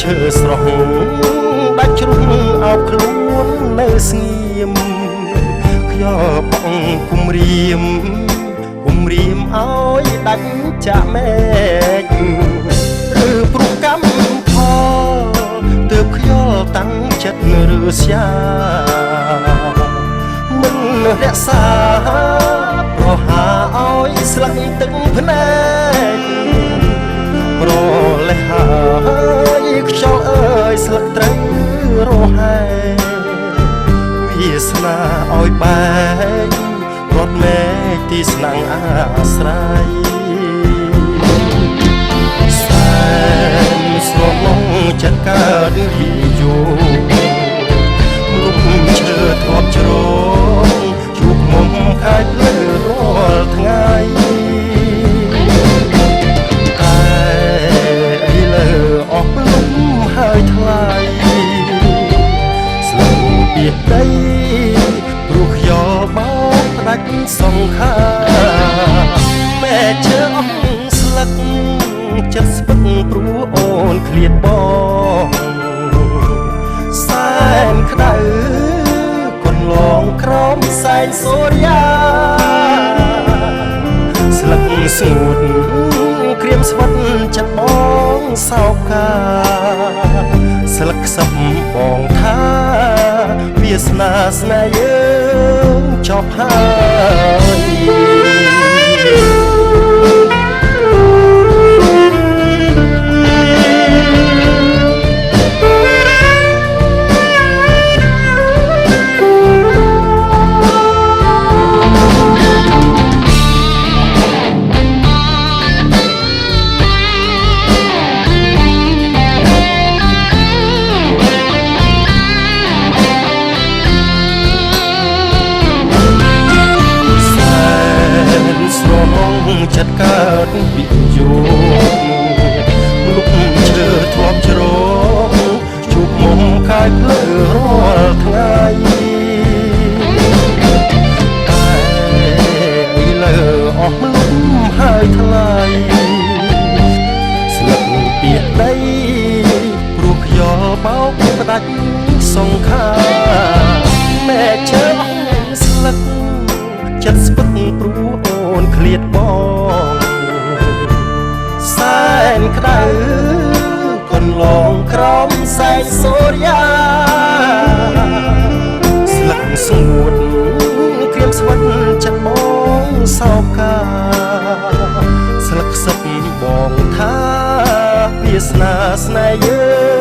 ឈើស្រស់ដាច់ជ្រុះអោបខ្លួននៅស្ងៀមខ្យល់បងគុំរៀមឲ្យដាច់ចាក់មេឃឬព្រោះកម្មផលទើបខ្យល់តាំងចិត្តឬស្យាមិនរក្សាប្រហាឲ្យស្លឹកទឹកភ្នែកប្រលេះហើយខ្យល់អើយស្លឹកត្រូវរហែវាស្នាឲ្យបែករត់មេឃទីស្នងអាស្រ័យសែនស្រមងចិត្តកើតពីយូលុបឈើធ្លាប់ជ្រងជួបមុំខាច់លើរាល់ថ្ងៃតែអីលើអស់លំហើយថ្លៃស្លឹកពីដីព្រោះខ្យល់បោកផ្ដាច់សង្ខារមែឈើអស់ស្លឹកចិត្តស្ពឹកព្រោះអូនឃ្លាតបងសែនក្តៅកន្លងក្រោមសែងសូរ្យាស្លឹកស្ងួតក្រៀមស្វិតចិត្តបងសោកកាស្លឹកខ្សឹបបងថាវាសនាស្នេហ៍យើងចប់ហើយចិត្តកើតពីយូរលុបឈើធ្លាប់ជ្រងជួបមុំខាយភ្លឺរាល់ថ្ងៃតែឥឡូវអស់លំហើយថ្លៃស្លឹកពីដីព្រោះខ្យល់បោកផ្ដាច់សង្ខារមែឈើអស់ស្លឹកចិត្តស្ពឹកព្រោះអូនឃ្លាតបងសែនក្តៅកន្លងក្រោមសែងសូរ្យាស្លឹកស្ងួតក្រៀមស្វិតចិត្តបងសោកកាស្លឹកខ្សឹបបងថាវាសនាស្នេហ៍យើង